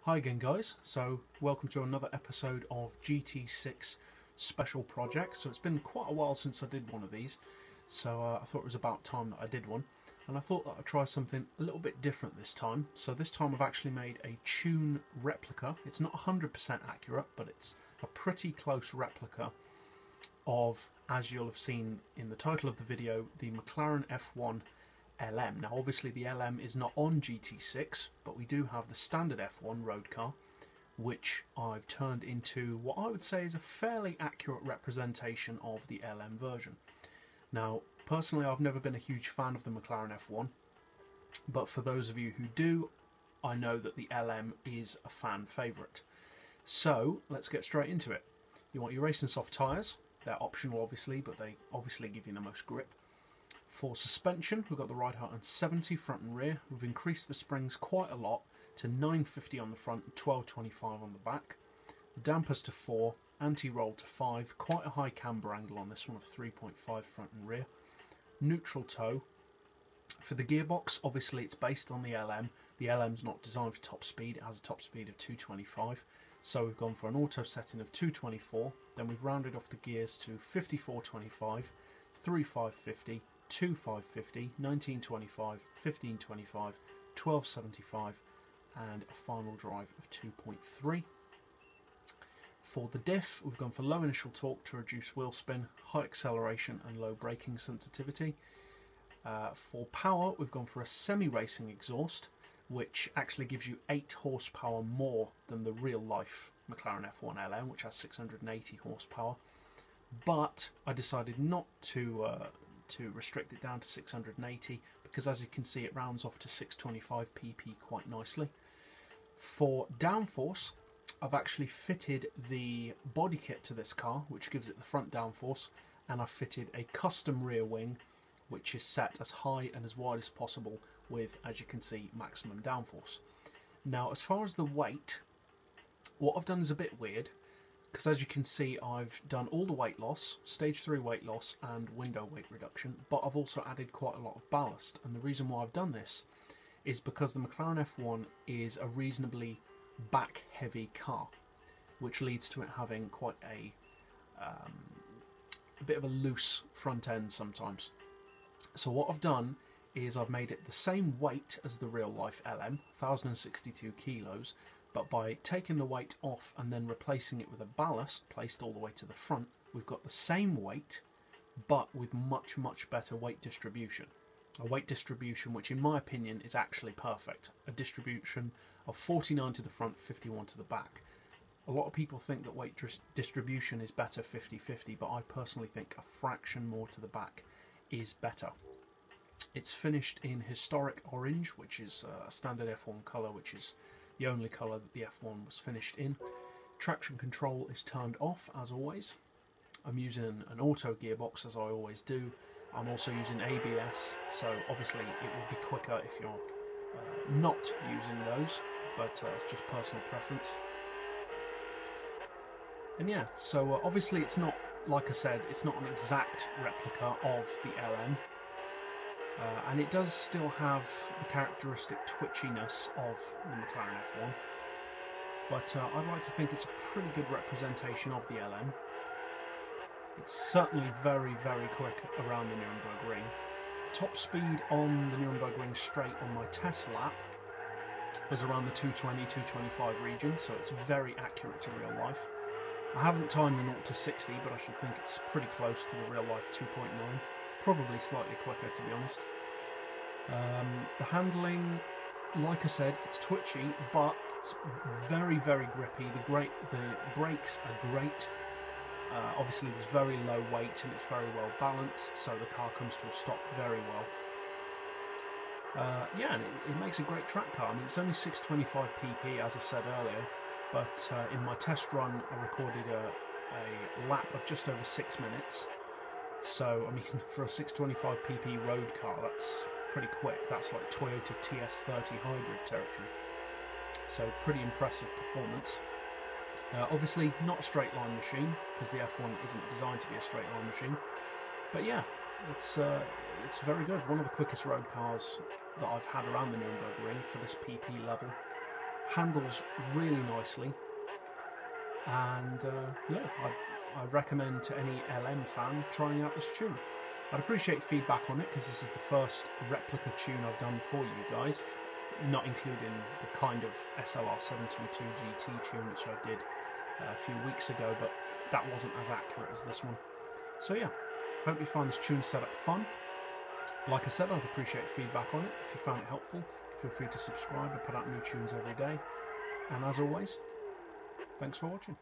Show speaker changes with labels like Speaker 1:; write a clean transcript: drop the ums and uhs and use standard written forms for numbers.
Speaker 1: Hi again guys, so welcome to another episode of GT6 Special Project. So it's been quite a while since I did one of these, so I thought it was about time that I did one. And I thought that I'd try something a little bit different this time. So this time I've actually made a tune replica. It's not 100% accurate, but it's a pretty close replica of, as you'll have seen in the title of the video, the McLaren F1 LM. Now obviously the LM is not on GT6, but we do have the standard F1 road car, which I've turned into what I would say is a fairly accurate representation of the LM version. Now personally I've never been a huge fan of the McLaren F1, but for those of you who do, I know that the LM is a fan favourite. So let's get straight into it. You want your racing soft tyres. They're optional obviously, but they obviously give you the most grip. For suspension, we've got the Ride Height on 70 front and rear. We've increased the springs quite a lot to 950 on the front and 1225 on the back. The dampers to 4, anti-roll to 5, quite a high camber angle on this one of 3.5 front and rear. Neutral toe. For the gearbox, obviously it's based on the LM. The LM's not designed for top speed, it has a top speed of 225. So we've gone for an auto setting of 224, then we've rounded off the gears to 5425, 3550, 2550, 1925, 1525, 1275 and a final drive of 2.3. For the diff, we've gone for low initial torque to reduce wheel spin, high acceleration and low braking sensitivity. For power, we've gone for a semi-racing exhaust, which actually gives you 8 horsepower more than the real life McLaren F1 LM, which has 680 horsepower. But I decided not to restrict it down to 680 because, as you can see, it rounds off to 625 pp quite nicely. For downforce, I've actually fitted the body kit to this car, which gives it the front downforce, and I've fitted a custom rear wing which is set as high and as wide as possible with, as you can see, maximum downforce. Now as far as the weight, what I've done is a bit weird, because as you can see I've done all the weight loss, stage 3 weight loss and window weight reduction, but I've also added quite a lot of ballast. And the reason why I've done this is because the McLaren F1 is a reasonably back heavy car, which leads to it having quite a bit of a loose front end sometimes. So what I've done is I've made it the same weight as the real life LM, 1062 kilos, but by taking the weight off and then replacing it with a ballast placed all the way to the front, we've got the same weight but with much better weight distribution. A weight distribution which in my opinion is actually perfect. A distribution of 49 to the front, 51 to the back. A lot of people think that weight distribution is better 50-50, but I personally think a fraction more to the back is better. It's finished in historic orange, which is a standard F1 colour, which is the only colour that the F1 was finished in. Traction control is turned off as always. I'm using an auto gearbox as I always do. I'm also using ABS, so obviously it will be quicker if you're not using those, but it's just personal preference. And yeah, so obviously it's not, like I said, it's not an exact replica of the LM. And it does still have the characteristic twitchiness of the McLaren F1, but I'd like to think it's a pretty good representation of the LM. It's certainly very quick around the Nürburgring Ring. Top speed on the Nürburgring Ring straight on my test lap was around the 220-225 region, so it's very accurate to real life. I haven't timed the 0 to 60, but I should think it's pretty close to the real life 2.9. Probably slightly quicker, to be honest. The handling, like I said, it's twitchy, but it's very grippy. The brakes are great. Obviously there's very low weight and it's very well balanced, so the car comes to a stop very well. Yeah, and it makes a great track car. I mean, it's only 625 pp, as I said earlier, but in my test run I recorded a lap of just over 6 minutes. So, I mean, for a 625 pp road car, that's pretty quick. That's like Toyota TS30 hybrid territory. So, pretty impressive performance. Obviously, not a straight line machine, because the F1 isn't designed to be a straight line machine. But yeah, it's very good. One of the quickest road cars that I've had around the Nürburgring for this PP level. handles really nicely, and yeah, I recommend to any LM fan trying out this tune. I'd appreciate feedback on it, because this is the first replica tune I've done for you guys, not including the kind of SLR 722 GT tune which I did a few weeks ago, but that wasn't as accurate as this one. So yeah, hope you find this tune setup fun. Like I said, I'd appreciate feedback on it. If you found it helpful, feel free to subscribe. I put out new tunes every day. And as always, thanks for watching.